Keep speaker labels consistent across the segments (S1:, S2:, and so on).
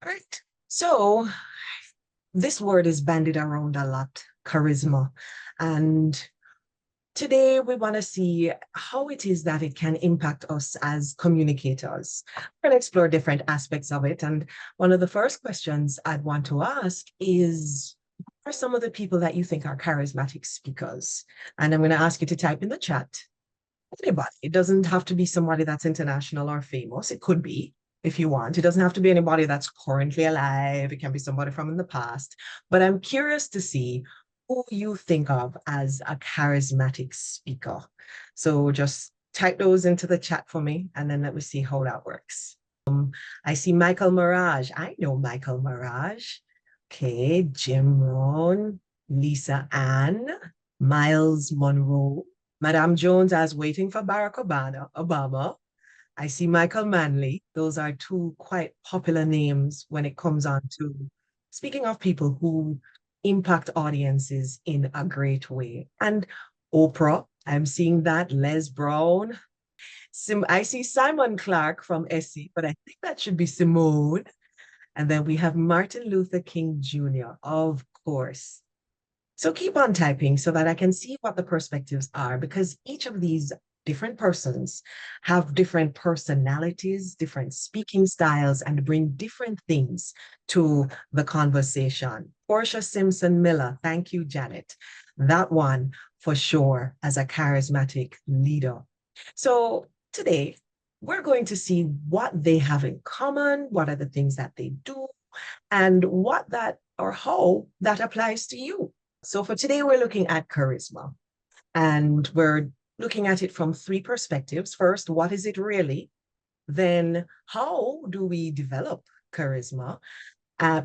S1: All right. So this word is bandied around a lot, charisma. And today we want to see how it is that it can impact us as communicators. We're going to explore different aspects of it. And one of the first questions I'd want to ask is, who are some of the people that you think are charismatic speakers? And I'm going to ask you to type in the chat anybody. It doesn't have to be somebody that's international or famous. It could be if you want. It doesn't have to be anybody that's currently alive. It can be somebody from in the past. But I'm curious to see who you think of as a charismatic speaker. So just type those into the chat for me, and then let me see how that works. I see Michael Mirage. I know Michael Mirage. Okay, Jim Rohn, Lisa Ann, Miles Monroe, Madame Jones as waiting for Barack Obama. I see Michael Manley. Those are two quite popular names when it comes on to speaking of people who impact audiences in a great way. And Oprah, I'm seeing that. Les Brown. I see Simon Clark from Essie, but I think that should be Simone. And then we have Martin Luther King Jr., of course. So keep on typing so that I can see what the perspectives are, because each of these different persons have different personalities, different speaking styles, and bring different things to the conversation. Portia Simpson Miller, thank you, Janet. That one for sure as a charismatic leader. So today, we're going to see what they have in common, what are the things that they do, and what that or how that applies to you. So for today, we're looking at charisma, and we're looking at it from three perspectives. First, what is it really? Then, how do we develop charisma?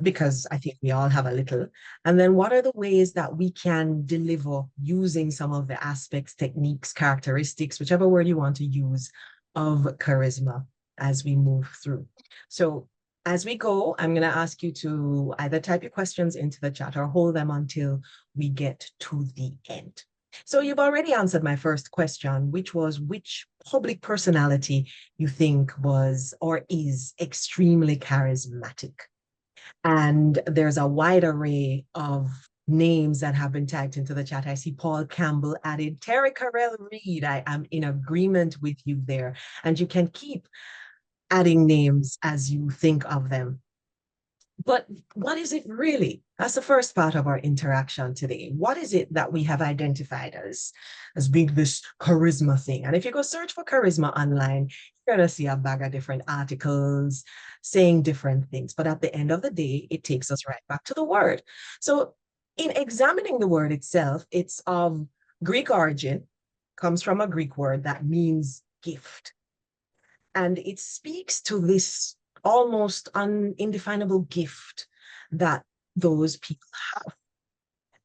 S1: Because I think we all have a little. And then, what are the ways that we can deliver using some of the aspects, techniques, characteristics, whichever word you want to use, of charisma as we move through? So as we go, I'm going to ask you to either type your questions into the chat or hold them until we get to the end. So you've already answered my first question, which was which public personality you think was or is extremely charismatic. And there's a wide array of names that have been typed into the chat. I see Paul Campbell added, Terry Carell Reed. I am in agreement with you there. And you can keep adding names as you think of them. But what is it really? That's the first part of our interaction today. What is it that we have identified as being this charisma thing? And if you go search for charisma online, you're going to see a bag of different articles saying different things. But at the end of the day, it takes us right back to the word. So in examining the word itself, it's of Greek origin, comes from a Greek word that means gift. And it speaks to this almost indefinable gift that those people have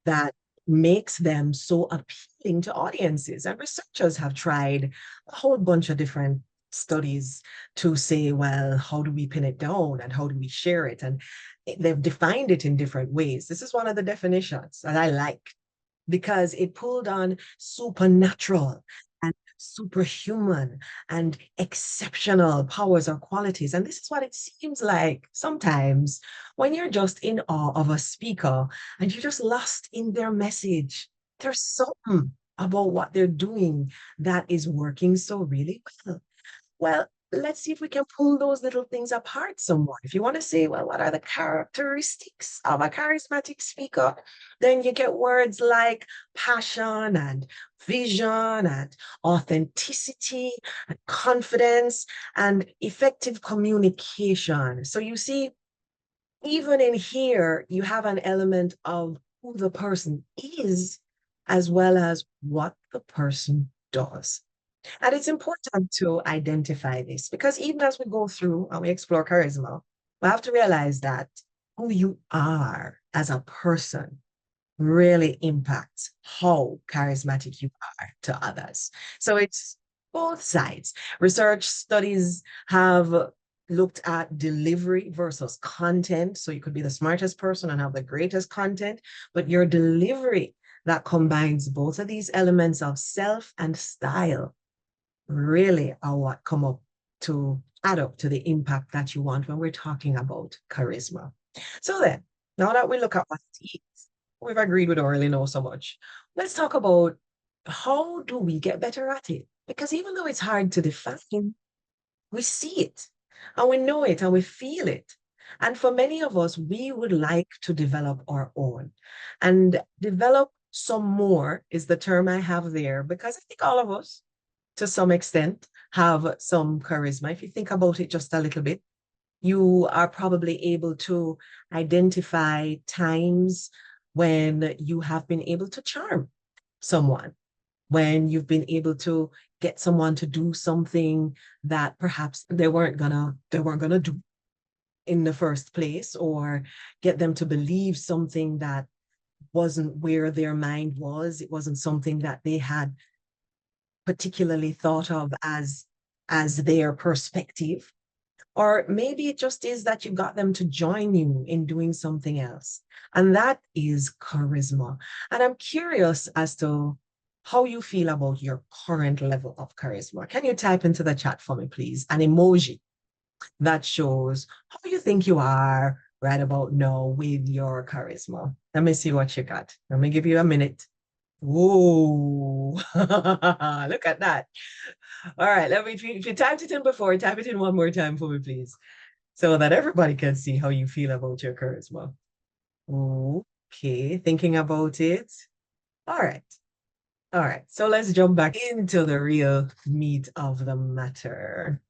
S1: that makes them so appealing to audiences. And researchers have tried a whole bunch of different studies to say, well, how do we pin it down and how do we share it? And they've defined it in different ways. This is one of the definitions that I like because it pulled on supernatural and superhuman and exceptional powers or qualities. And this is what it seems like sometimes when you're just in awe of a speaker and you're just lost in their message. There's something about what they're doing that is working so really well. Well, let's see if we can pull those little things apart some more. If you want to say, well, what are the characteristics of a charismatic speaker? Then you get words like passion and vision and authenticity and confidence and effective communication. So you see, even in here, you have an element of who the person is as well as what the person does. And it's important to identify this because even as we go through and we explore charisma, we have to realize that who you are as a person really impacts how charismatic you are to others. So it's both sides. Research studies have looked at delivery versus content. So you could be the smartest person and have the greatest content, but your delivery that combines both of these elements of self and style really are what come up to add up to the impact that you want when we're talking about charisma. So then, now that we look at what it is, we've agreed we don't really know so much. Let's talk about how do we get better at it? Because even though it's hard to define, we see it and we know it and we feel it. And for many of us, we would like to develop our own. And develop some more is the term I have there, because I think all of us, to some extent, have some charisma. If you think about it just a little bit, you are probably able to identify times when you have been able to charm someone, when you've been able to get someone to do something that perhaps they weren't gonna do in the first place, or get them to believe something that wasn't where their mind was. It wasn't something that they had particularly thought of as their perspective. Or maybe it just is that you got them to join you in doing something else. And that is charisma. And I'm curious as to how you feel about your current level of charisma. Can you type into the chat for me, please, an emoji that shows how you think you are right about now with your charisma? Let me see what you got. Let me give you a minute. Whoa, look at that. All right, if you typed it in before, type it in one more time for me, please, so that everybody can see how you feel about your charisma. Okay, thinking about it. All right. All right. So let's jump back into the real meat of the matter.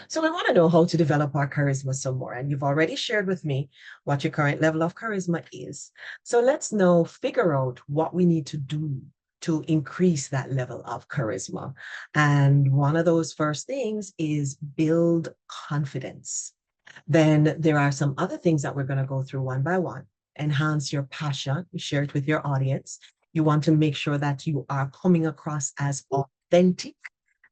S1: So we want to know how to develop our charisma some more. And you've already shared with me what your current level of charisma is. So let's now figure out what we need to do to increase that level of charisma. And one of those first things is build confidence. Then there are some other things that we're going to go through one by one. Enhance your passion, share it with your audience. You want to make sure that you are coming across as authentic,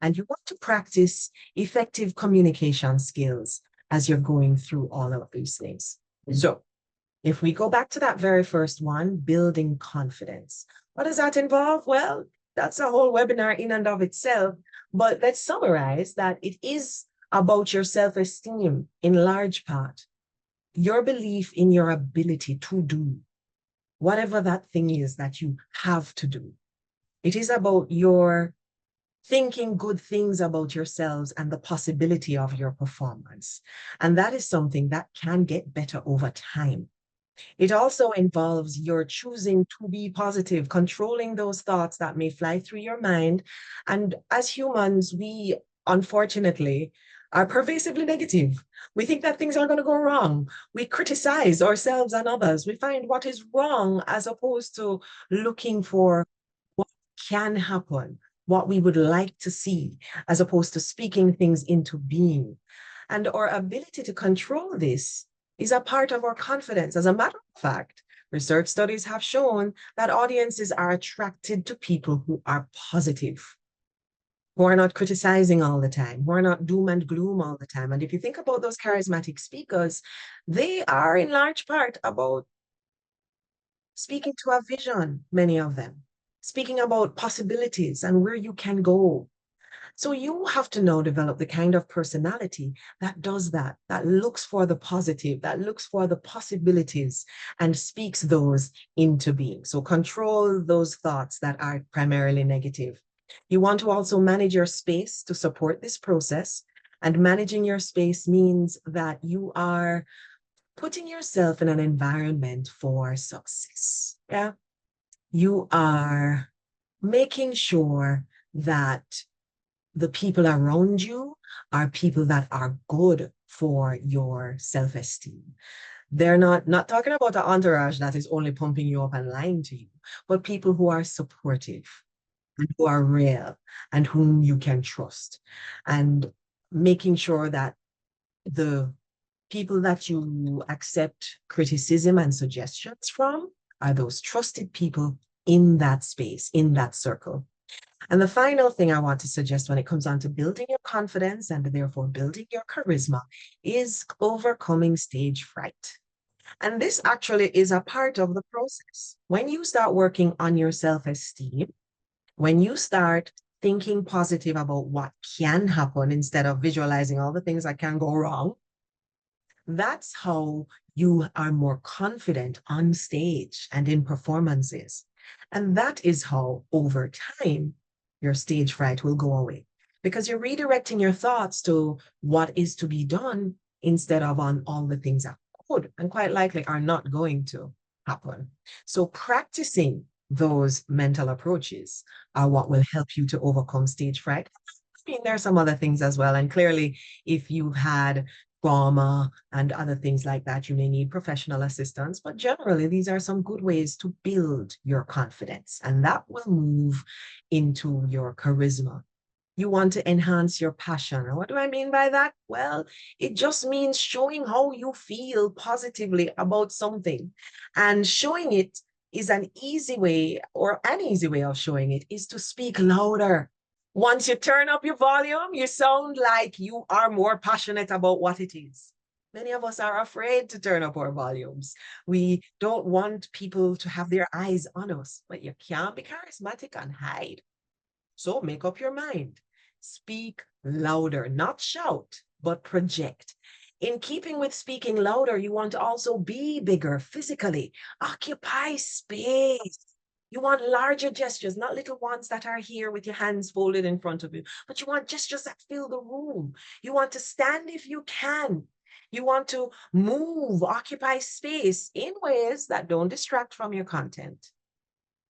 S1: and you want to practice effective communication skills as you're going through all of these things. So, if we go back to that very first one, building confidence, what does that involve? Well, that's a whole webinar in and of itself. But let's summarize that it is about your self-esteem in large part, your belief in your ability to do whatever that thing is that you have to do. It is about your thinking good things about yourselves and the possibility of your performance. And that is something that can get better over time. It also involves your choosing to be positive, controlling those thoughts that may fly through your mind. And as humans, we unfortunately are pervasively negative. We think that things are going to go wrong. We criticize ourselves and others. We find what is wrong as opposed to looking for what can happen, what we would like to see, as opposed to speaking things into being. And our ability to control this is a part of our confidence. As a matter of fact, research studies have shown that audiences are attracted to people who are positive, who are not criticizing all the time, who are not doom and gloom all the time. And if you think about those charismatic speakers, they are in large part about speaking to a vision, many of them, speaking about possibilities and where you can go. So you have to now develop the kind of personality that does that, that looks for the positive, that looks for the possibilities and speaks those into being. So control those thoughts that are primarily negative. You want to also manage your space to support this process. And managing your space means that you are putting yourself in an environment for success. Yeah. You are making sure that the people around you are people that are good for your self-esteem. They're not talking about an entourage that is only pumping you up and lying to you, but people who are supportive and who are real and whom you can trust. And making sure that the people that you accept criticism and suggestions from are those trusted people in that space, in that circle. And the final thing I want to suggest when it comes on to building your confidence and therefore building your charisma is overcoming stage fright. And this actually is a part of the process. When you start working on your self-esteem, when you start thinking positive about what can happen instead of visualizing all the things that can go wrong, that's how you are more confident on stage and in performances. And that is how, over time, your stage fright will go away because you're redirecting your thoughts to what is to be done instead of on all the things that could and quite likely are not going to happen. So, practicing those mental approaches are what will help you to overcome stage fright. I mean, there are some other things as well. And clearly, if you've had trauma and other things like that, you may need professional assistance. But generally, these are some good ways to build your confidence, and that will move into your charisma. You want to enhance your passion. And what do I mean by that? Well, it just means showing how you feel positively about something. And showing it is an easy way, or an easy way of showing it is to speak louder. Once you turn up your volume, you sound like you are more passionate about what it is. Many of us are afraid to turn up our volumes. We don't want people to have their eyes on us, but you can't be charismatic and hide. So make up your mind. Speak louder, not shout, but project. In keeping with speaking louder, you want to also be bigger physically. Occupy space. You want larger gestures, not little ones that are here with your hands folded in front of you, but you want gestures that fill the room. You want to stand if you can. You want to move, occupy space in ways that don't distract from your content,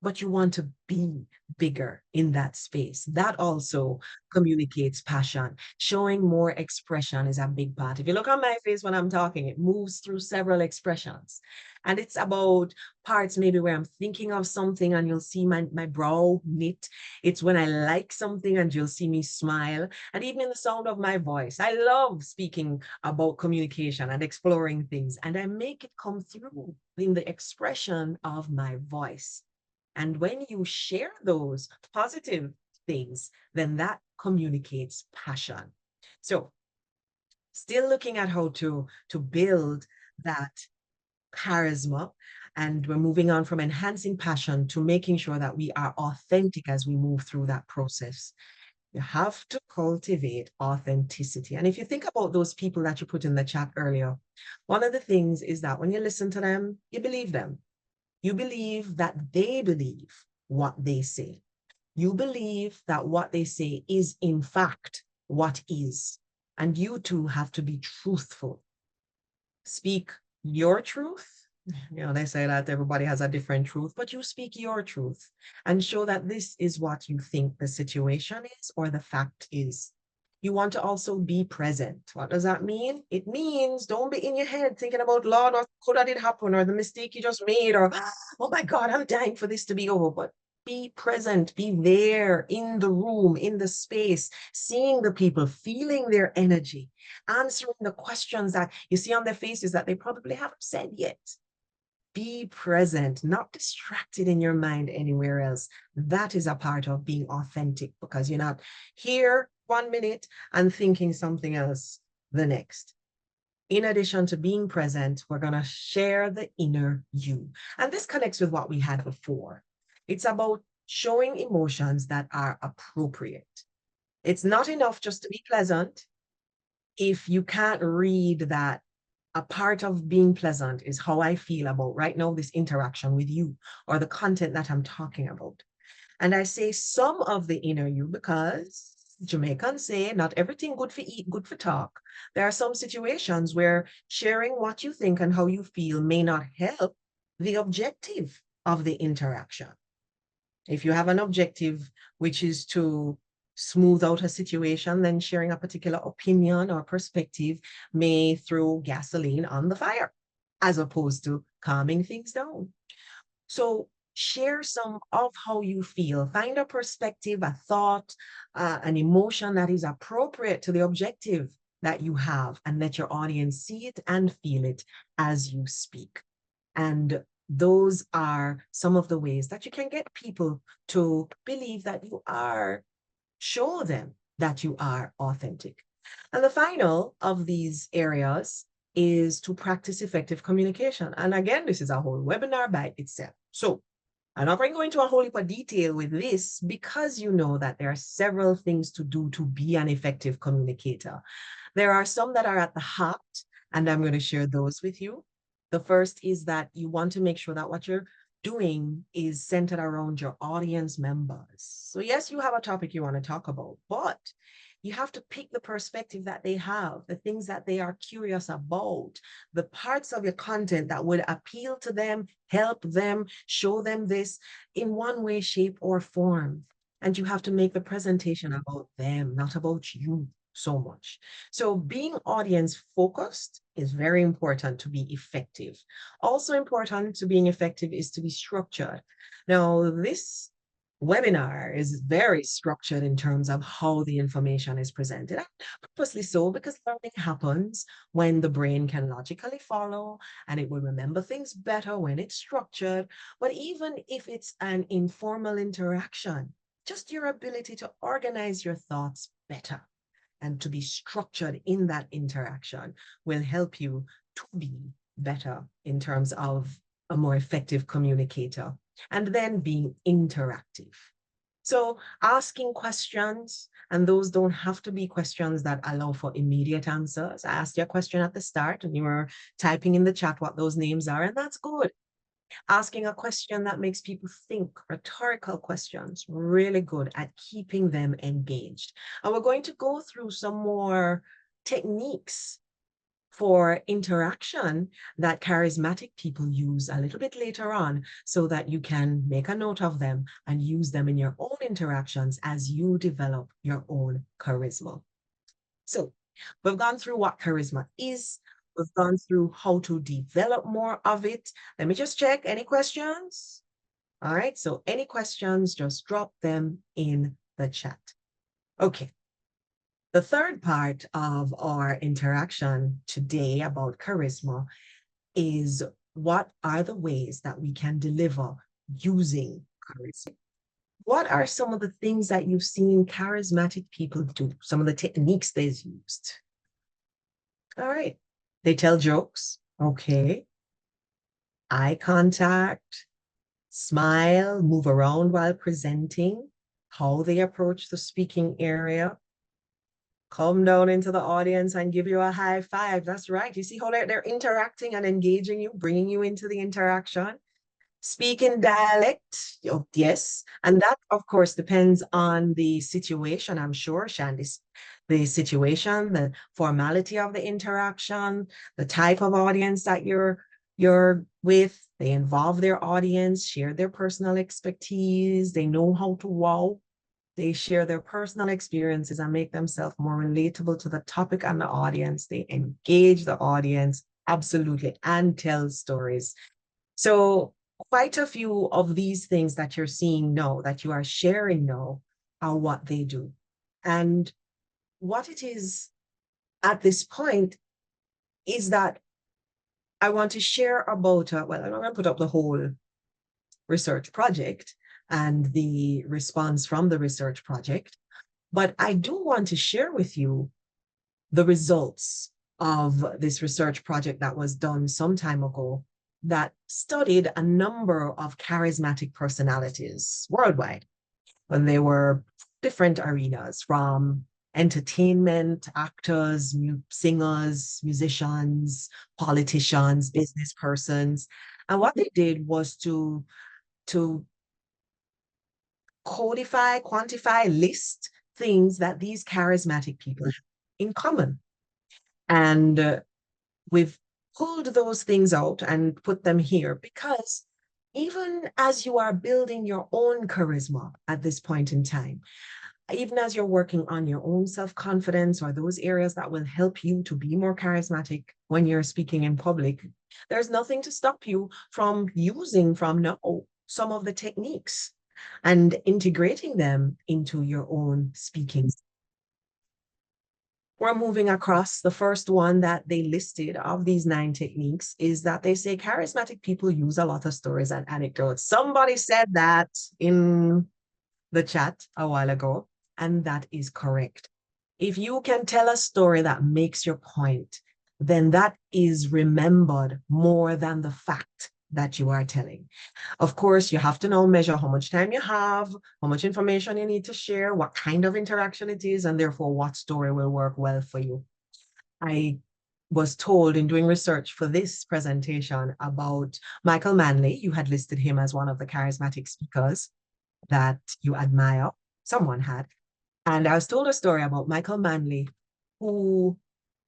S1: but you want to be bigger in that space. That also communicates passion. Showing more expression is a big part. If you look on my face when I'm talking, it moves through several expressions. And it's about parts maybe where I'm thinking of something and you'll see my brow knit. It's when I like something and you'll see me smile. And even in the sound of my voice. I love speaking about communication and exploring things. And I make it come through in the expression of my voice. And when you share those positive things, then that communicates passion. So, still looking at how to build that charisma, and we're moving on from enhancing passion to making sure that we are authentic as we move through that process. You have to cultivate authenticity. And if you think about those people that you put in the chat earlier, one of the things is that when you listen to them, you believe them. You believe that they believe what they say. You believe that what they say is, in fact, what is. And you too have to be truthful. Speak your truth. You know, they say that everybody has a different truth, but you speak your truth and show that this is what you think the situation is or the fact is. You want to also be present. What does that mean? It means don't be in your head thinking about, Lord, what could have did happen, or the mistake you just made, or oh my God, I'm dying for this to be over. But be present, be there in the room, in the space, seeing the people, feeling their energy, answering the questions that you see on their faces that they probably haven't said yet. Be present, not distracted in your mind anywhere else. That is a part of being authentic, because you're not here 1 minute and thinking something else the next. In addition to being present, we're going to share the inner you. And this connects with what we had before. It's about showing emotions that are appropriate. It's not enough just to be pleasant if you can't read that a part of being pleasant is how I feel about right now, this interaction with you or the content that I'm talking about. And I say some of the inner you because Jamaicans say not everything good for eat, good for talk. There are some situations where sharing what you think and how you feel may not help the objective of the interaction. If you have an objective, which is to smooth out a situation, then sharing a particular opinion or perspective may throw gasoline on the fire, as opposed to calming things down. So share some of how you feel. Find a perspective, a thought, an emotion that is appropriate to the objective that you have, and let your audience see it and feel it as you speak. And those are some of the ways that you can get people to believe that you are, show them that you are authentic. And the final of these areas is to practice effective communication. And again, this is a whole webinar by itself. So I'm not going to go into a whole heap of detail with this because you know that there are several things to do to be an effective communicator. There are some that are at the heart, and I'm going to share those with you. The first is that you want to make sure that what you're doing is centered around your audience members. So yes, you have a topic you want to talk about, but you have to pick the perspective that they have, the things that they are curious about, the parts of your content that would appeal to them, help them, show them this in one way, shape, or form. And you have to make the presentation about them, not about you so much. So being audience focused is very important to be effective. Also important to being effective is to be structured. Now, this webinar is very structured in terms of how the information is presented. Purposely so, because learning happens when the brain can logically follow and it will remember things better when it's structured. But even if it's an informal interaction, just your ability to organize your thoughts better and to be structured in that interaction will help you to be better in terms of a more effective communicator. And then being interactive. So asking questions, and those don't have to be questions that allow for immediate answers. I asked you a question at the start and you were typing in the chat what those names are, and that's good. Asking a question that makes people think, rhetorical questions, really good at keeping them engaged. And we're going to go through some more techniques for interaction that charismatic people use a little bit later on so that you can make a note of them and use them in your own interactions as you develop your own charisma. So we've gone through what charisma is. We've gone through how to develop more of it. Let me just check. Any questions? All right. So any questions, just drop them in the chat. Okay. The third part of our interaction today about charisma is what are the ways that we can deliver using charisma? What are some of the things that you've seen charismatic people do? Some of the techniques they've used? All right. They tell jokes. Okay. Eye contact, smile, move around while presenting, how they approach the speaking area, come down into the audience and give you a high five. That's right. You see how they're interacting and engaging you, bringing you into the interaction. Speaking dialect, oh, yes. And that, of course, depends on the situation, I'm sure, Shandy. The situation, the formality of the interaction, the type of audience that you're with. They involve their audience, share their personal expertise. They know how to wow. They share their personal experiences and make themselves more relatable to the topic and the audience. They engage the audience, absolutely, and tell stories. So quite a few of these things that you're seeing now, that you are sharing now, are what they do. And what it is at this point is that I want to share about, well, I'm not going to put up the whole research project and the response from the research project, but I do want to share with you the results of this research project that was done some time ago that studied a number of charismatic personalities worldwide. And they were different arenas, from entertainment, actors, singers, musicians, politicians, business persons. And what they did was to codify, quantify, list things that these charismatic people have in common. And we've pulled those things out and put them here because even as you are building your own charisma at this point in time, even as you're working on your own self-confidence or those areas that will help you to be more charismatic when you're speaking in public, there's nothing to stop you from using from now some of the techniques and integrating them into your own speaking. We're moving across. The first one that they listed of these 9 techniques is that they say charismatic people use a lot of stories and anecdotes. Somebody said that in the chat a while ago, and that is correct. If you can tell a story that makes your point, then that is remembered more than the fact that you are telling. Of course, you have to now measure how much time you have, how much information you need to share, what kind of interaction it is, and therefore what story will work well for you. I was told in doing research for this presentation about Michael Manley. You had listed him as one of the charismatic speakers that you admire. Someone had. And I was told a story about Michael Manley, who,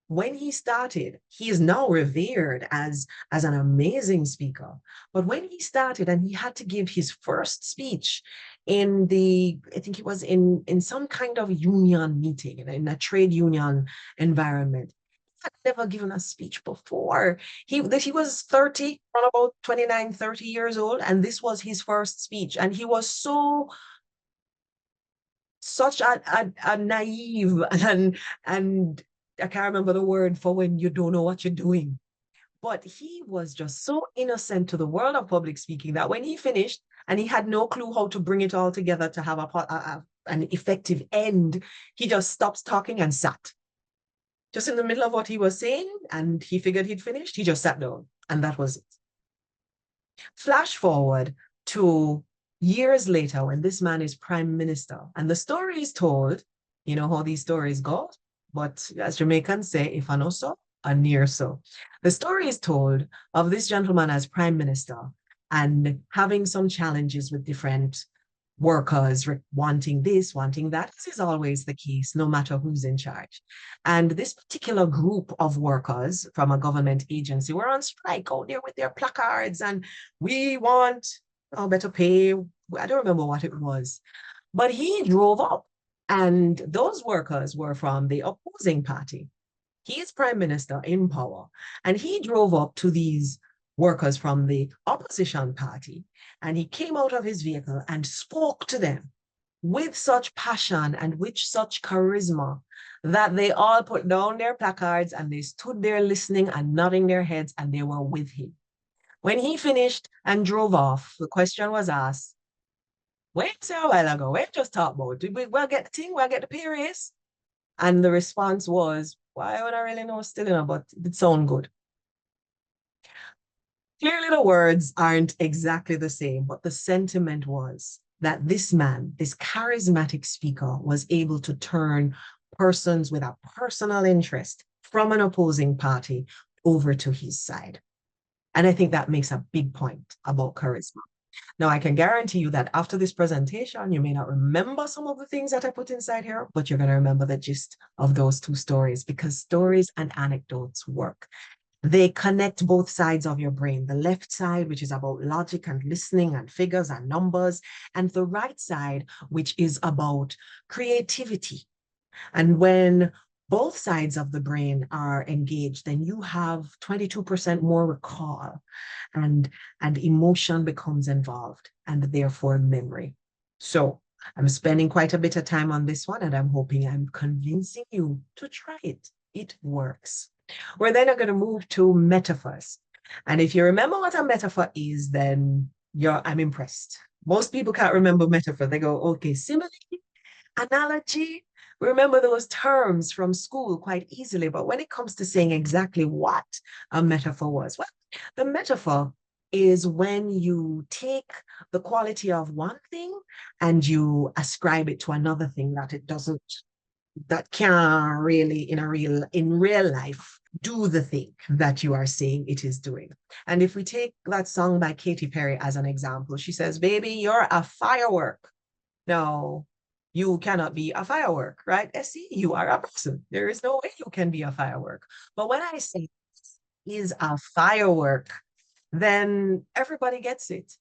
S1: when he started, he is now revered as an amazing speaker. But when he started and he had to give his first speech in I think it was in some kind of union meeting, in a trade union environment. He had never given a speech before. He was 30, around about 29, 30 years old, and this was his first speech. And he was such a naive and I can't remember the word for when you don't know what you're doing. But he was just so innocent to the world of public speaking that when he finished and he had no clue how to bring it all together to have an effective end, he just stopped talking and sat. Just in the middle of what he was saying, and he figured he'd finished, he just sat down. And that was it. Flash forward to years later when this man is prime minister, and the story is told, you know how these stories go, but as Jamaicans say, if I know so, I near so. The story is told of this gentleman as prime minister and having some challenges with different workers wanting this, wanting that. This is always the case, no matter who's in charge. And this particular group of workers from a government agency were on strike out there with their placards and we want better pay. I don't remember what it was, but he drove up and those workers were from the opposing party. He is prime minister in power, and he drove up to these workers from the opposition party, and he came out of his vehicle and spoke to them with such passion and with such charisma that they all put down their placards and they stood there listening and nodding their heads, and they were with him. When he finished and drove off, the question was asked, wait a while ago, we just talked about, did we'll get the thing, we'll get the pay raise? And the response was, why would I really know still, but it sound good. Clearly the words aren't exactly the same, but the sentiment was that this man, this charismatic speaker, was able to turn persons with a personal interest from an opposing party over to his side. And I think that makes a big point about charisma. Now, I can guarantee you that after this presentation, you may not remember some of the things that I put inside here, but you're going to remember the gist of those two stories, because stories and anecdotes work. They connect both sides of your brain, the left side, which is about logic and listening and figures and numbers, and the right side, which is about creativity. And when both sides of the brain are engaged, then you have 22% more recall and emotion becomes involved and therefore memory. So I'm spending quite a bit of time on this one, and I'm hoping I'm convincing you to try it. It works. We're then going to move to metaphors. And if you remember what a metaphor is, then I'm impressed. Most people can't remember metaphor. They go, okay, simile, analogy. We remember those terms from school quite easily, but when it comes to saying exactly what a metaphor was, well, the metaphor is when you take the quality of one thing and you ascribe it to another thing that can't really in real life do the thing that you are saying it is doing. And if we take that song by Katy Perry as an example, she says, baby, you're a firework. No, you cannot be a firework, right? See, you are a person. There is no way you can be a firework. But when I say is a firework, then everybody gets it.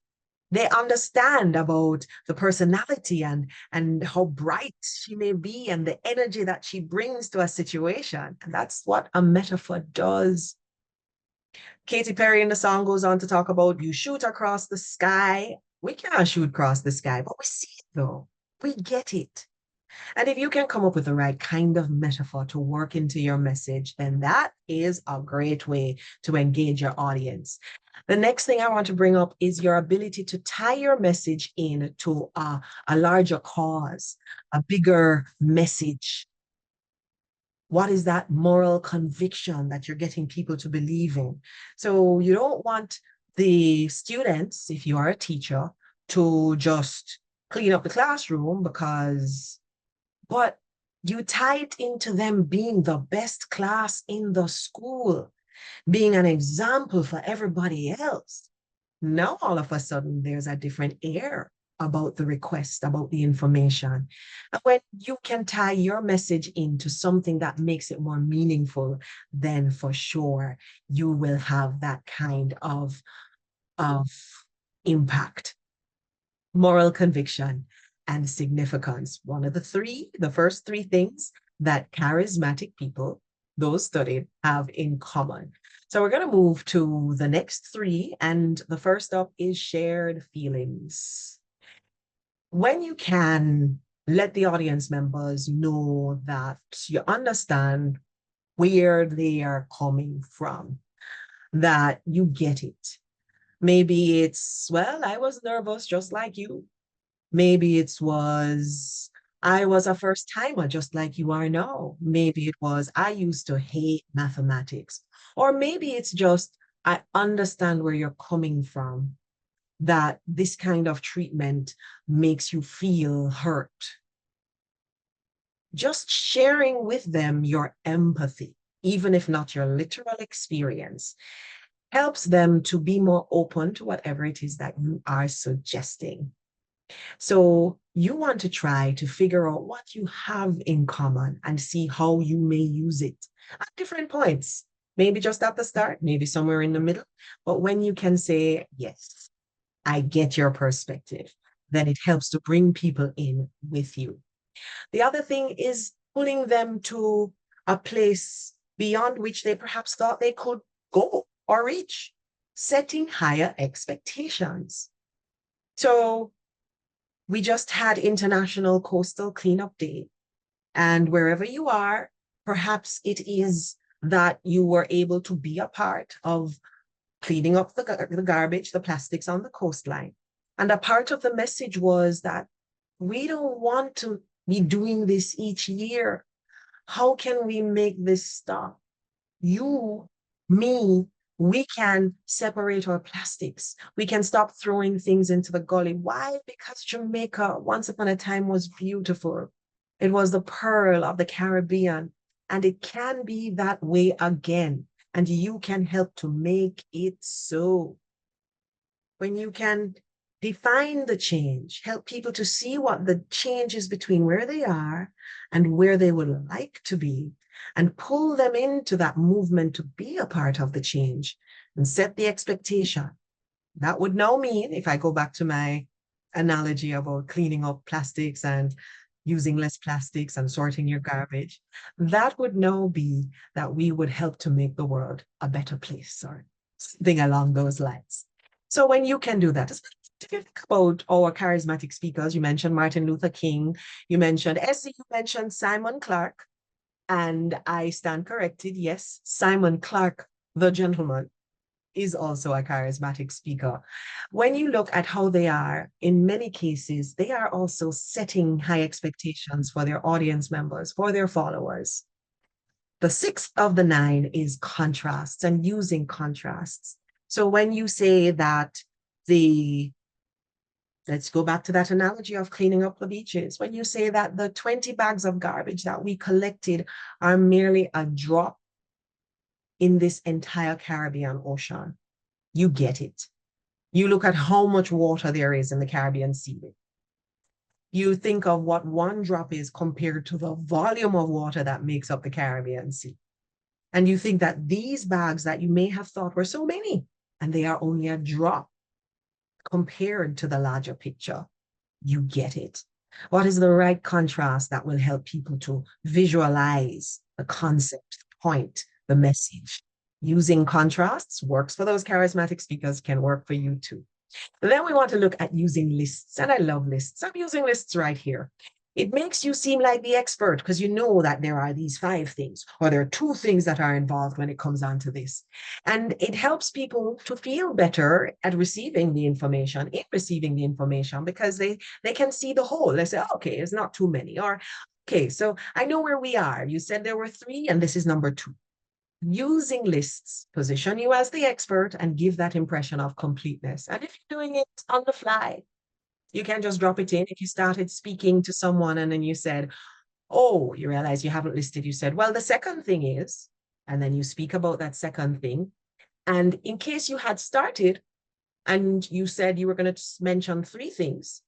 S1: They understand about the personality and how bright she may be and the energy that she brings to a situation. And that's what a metaphor does. Katy Perry in the song goes on to talk about you shoot across the sky. We can't shoot across the sky, but we see it though. We get it. And if you can come up with the right kind of metaphor to work into your message, then that is a great way to engage your audience. The next thing I want to bring up is your ability to tie your message in to a larger cause, a bigger message. What is that moral conviction that you're getting people to believe in? So you don't want the students, if you are a teacher, to just clean up the classroom but you tie it into them being the best class in the school, being an example for everybody else. Now, all of a sudden, there's a different air about the request, about the information. And when you can tie your message into something that makes it more meaningful, then for sure you will have that kind of impact, moral conviction, and significance. One of the first three things that charismatic people, those studied, have in common. So we're going to move to the next three. And the first up is shared feelings. When you can let the audience members know that you understand where they are coming from, that you get it. Maybe it's, well, I was nervous just like you. Maybe I was a first timer just like you are now. Maybe it was, I used to hate mathematics. Or maybe it's just, I understand where you're coming from, that this kind of treatment makes you feel hurt. Just sharing with them your empathy, even if not your literal experience, helps them to be more open to whatever it is that you are suggesting. So you want to try to figure out what you have in common and see how you may use it at different points. Maybe just at the start, maybe somewhere in the middle. But when you can say, yes, I get your perspective, then it helps to bring people in with you. The other thing is pulling them to a place beyond which they perhaps thought they could go or reach, setting higher expectations. So we just had International Coastal Cleanup Day. And wherever you are, perhaps it is that you were able to be a part of cleaning up the garbage, the plastics on the coastline. And a part of the message was that we don't want to be doing this each year. How can we make this stop? You, me, we can separate our plastics. We can stop throwing things into the gully. Why? Because Jamaica, once upon a time, was beautiful. It was the pearl of the Caribbean, and it can be that way again. And you can help to make it so. When you can define the change, help people to see what the change is between where they are and where they would like to be, and pull them into that movement to be a part of the change and set the expectation. That would now mean, if I go back to my analogy about cleaning up plastics and using less plastics and sorting your garbage, that would now be that we would help to make the world a better place or something along those lines. So when you can do that, if you think about our charismatic speakers, you mentioned Martin Luther King, you mentioned Essie, you mentioned Simon Clark, and I stand corrected. Yes, Simon Clark, the gentleman, is also a charismatic speaker. When you look at how they are, in many cases, they are also setting high expectations for their audience members, for their followers. The sixth of the nine is contrasts and using contrasts. So when you say that let's go back to that analogy of cleaning up the beaches. When you say that the 20 bags of garbage that we collected are merely a drop in this entire Caribbean Ocean, you get it. You look at how much water there is in the Caribbean Sea. You think of what one drop is compared to the volume of water that makes up the Caribbean Sea. And you think that these bags that you may have thought were so many, and they are only a drop compared to the larger picture, you get it. What is the right contrast that will help people to visualize the concept, the point, the message? Using contrasts works for those charismatic speakers, can work for you too. Then we want to look at using lists, and I love lists. I'm using lists right here. It makes you seem like the expert because you know that there are these 5 things, or there are 2 things that are involved when it comes on to this. And it helps people to feel better at receiving the information, because they can see the whole. They say, oh, okay, it's not too many. Or, okay, so I know where we are. You said there were 3, and this is number 2. Using lists position you as the expert and give that impression of completeness. And if you're doing it on the fly, you can just drop it in. If you started speaking to someone and then you said, oh, you realize you haven't listed, you said, well, the second thing is, and then you speak about that second thing. And in case you had started and you said you were going to mention three things,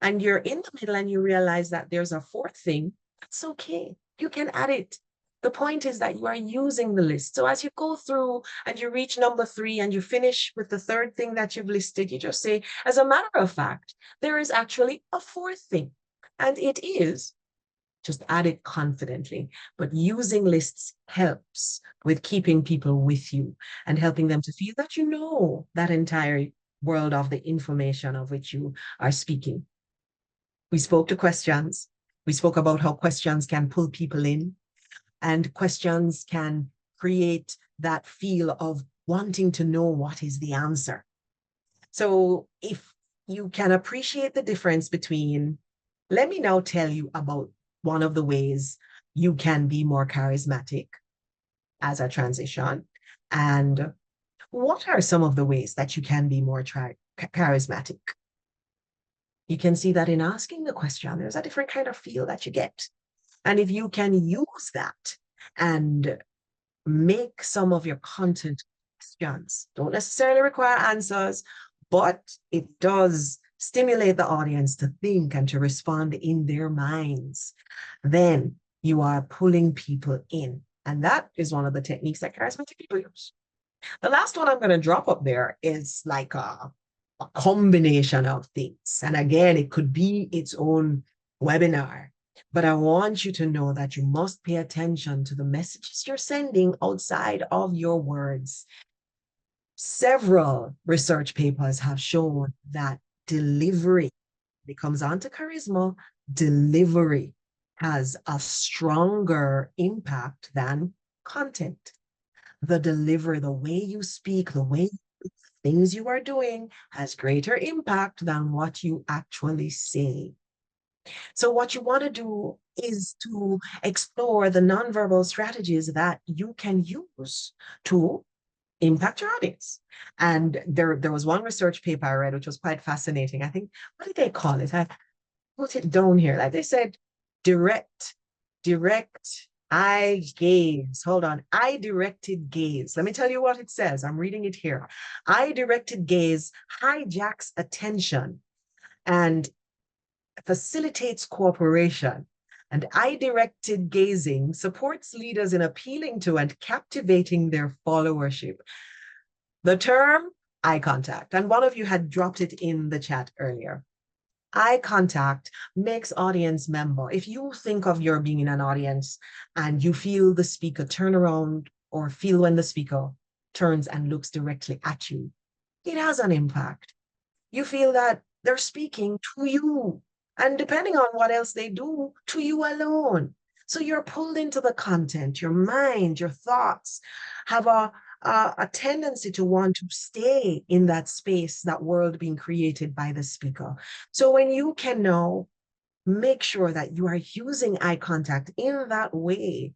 S1: and you're in the middle and you realize that there's a fourth thing, that's okay. You can add it. The point is that you are using the list. So as you go through and you reach number three and you finish with the third thing that you've listed, you just say, as a matter of fact, there is actually a fourth thing. And it is, just add it confidently. But using lists helps with keeping people with you and helping them to feel that you know that entire world of the information of which you are speaking. We spoke to questions. We spoke about how questions can pull people in, and questions can create that feel of wanting to know what is the answer. So if you can appreciate the difference between, let me now tell you about one of the ways you can be more charismatic as a transition, and what are some of the ways that you can be more charismatic? You can see that in asking the question, there's a different kind of feel that you get. And if you can use that and make some of your content questions, don't necessarily require answers, but it does stimulate the audience to think and to respond in their minds, then you are pulling people in. And that is one of the techniques that charismatic people use. The last one I'm going to drop up there is like a combination of things. And again, it could be its own webinar. But I want you to know that you must pay attention to the messages you're sending outside of your words. Several research papers have shown that delivery, it comes on to charisma, delivery has a stronger impact than content. The delivery, the way you speak, the way things you are doing has greater impact than what you actually say. So what you want to do is to explore the nonverbal strategies that you can use to impact your audience. And there was one research paper I read, which was quite fascinating. I think, what did they call it? I put it down here. Like they said, direct eye gaze. Hold on. Eye directed gaze. Let me tell you what it says. I'm reading it here. Eye directed gaze hijacks attention and facilitates cooperation. And eye directed gazing supports leaders in appealing to and captivating their followership. The term eye contact, and one of you had dropped it in the chat earlier. Eye contact makes audience member. If you think of your being in an audience and you feel the speaker turn around or feel when the speaker turns and looks directly at you, it has an impact. You feel that they're speaking to you, and depending on what else they do, to you alone. So you're pulled into the content. Your mind, your thoughts have a tendency to want to stay in that space, that world being created by the speaker. So when you can now make sure that you are using eye contact in that way,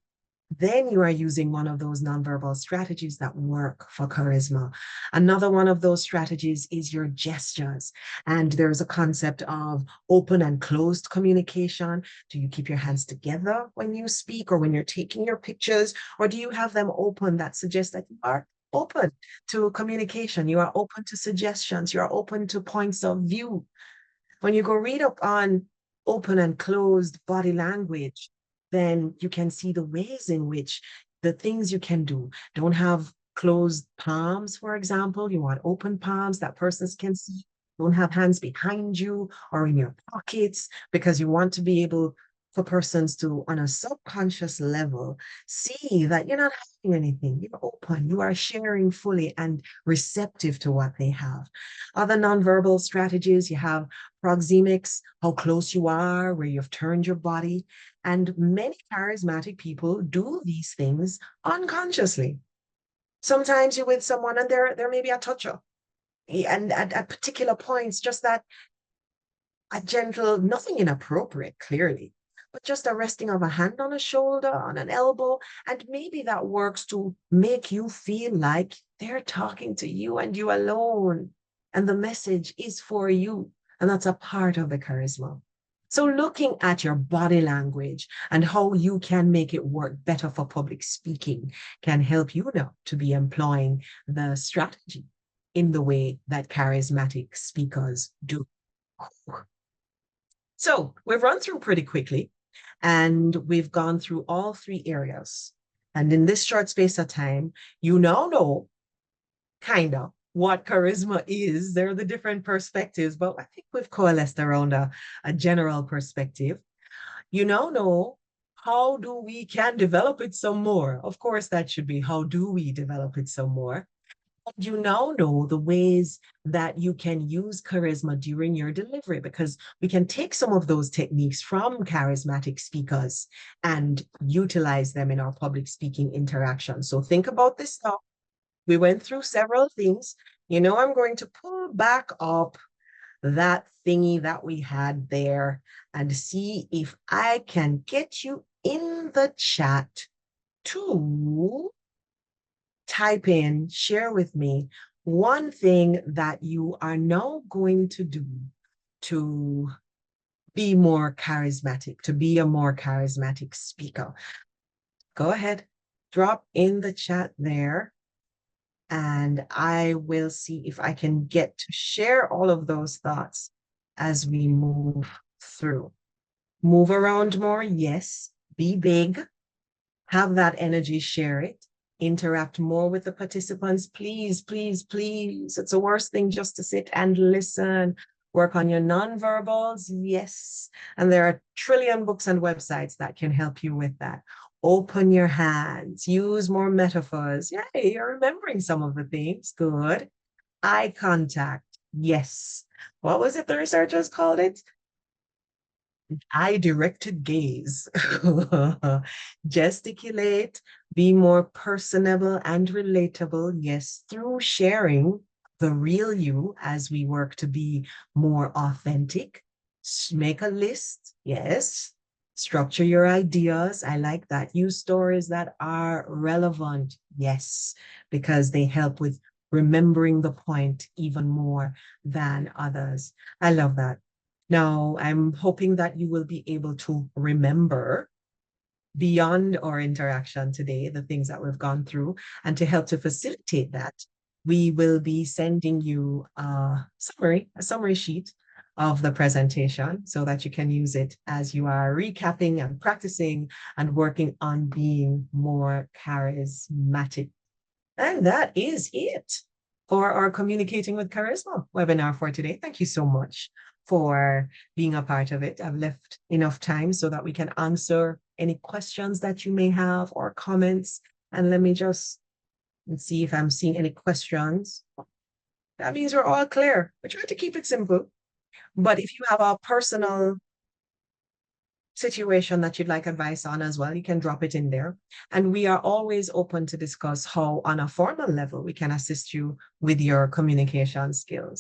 S1: then you are using one of those nonverbal strategies that work for charisma. Another one of those strategies is your gestures. And there's a concept of open and closed communication. Do you keep your hands together when you speak or when you're taking your pictures? Or do you have them open? That suggests that you are open to communication. You are open to suggestions. You are open to points of view. When you go read up on open and closed body language, then you can see the ways in which the things you can do. Don't have closed palms, for example. You want open palms that persons can see. Don't have hands behind you or in your pockets, because you want to be able for persons to, on a subconscious level, see that you're not hiding anything. You're open. You are sharing fully and receptive to what they have. Other nonverbal strategies, you have proxemics, how close you are, where you've turned your body. And many charismatic people do these things unconsciously. Sometimes you're with someone and there may be a touch-up. And at particular points, just that a gentle, nothing inappropriate, clearly, but just a resting of a hand on a shoulder, on an elbow, and maybe that works to make you feel like they're talking to you and you alone. And the message is for you. And that's a part of the charisma. So, looking at your body language and how you can make it work better for public speaking can help you now to be employing the strategy in the way that charismatic speakers do. So, we've run through pretty quickly and we've gone through all three areas. And in this short space of time, you now know kind of what charisma is. There are the different perspectives, but I think we've coalesced around a general perspective. You now know how do we can develop it some more. Of course, that should be how do we develop it some more. And you now know the ways that you can use charisma during your delivery because we can take some of those techniques from charismatic speakers and utilize them in our public speaking interaction. So think about this now. We went through several things. You know, I'm going to pull back up that thingy that we had there and see if I can get you in the chat to type in, share with me one thing that you are now going to do to be more charismatic, to be a more charismatic speaker. Go ahead, drop in the chat there. And I will see if I can get to share all of those thoughts as we move through. Move around more, yes. Be big. Have that energy, share it. Interact more with the participants. Please, please, please. It's the worst thing just to sit and listen. Work on your nonverbals, yes. And there are a trillion books and websites that can help you with that. Open your hands, use more metaphors. Yay, you're remembering some of the things. Good. Eye contact. Yes. What was it the researchers called it? Eye-directed gaze. Gesticulate, be more personable and relatable. Yes, through sharing the real you as we work to be more authentic. Make a list. Yes. Structure your ideas. I like that. Use stories that are relevant. Yes, because they help with remembering the point even more than others. I love that. Now, I'm hoping that you will be able to remember beyond our interaction today, the things that we've gone through. And to help to facilitate that, we will be sending you a summary sheet of the presentation so that you can use it as you are recapping and practicing and working on being more charismatic. And that is it for our Communicating with Charisma webinar for today. Thank you so much for being a part of it. I've left enough time so that we can answer any questions that you may have or comments. And let me just see if I'm seeing any questions. That means we're all clear. We try to keep it simple. But if you have a personal situation that you'd like advice on as well, you can drop it in there. And we are always open to discuss how, on a formal level, we can assist you with your communication skills.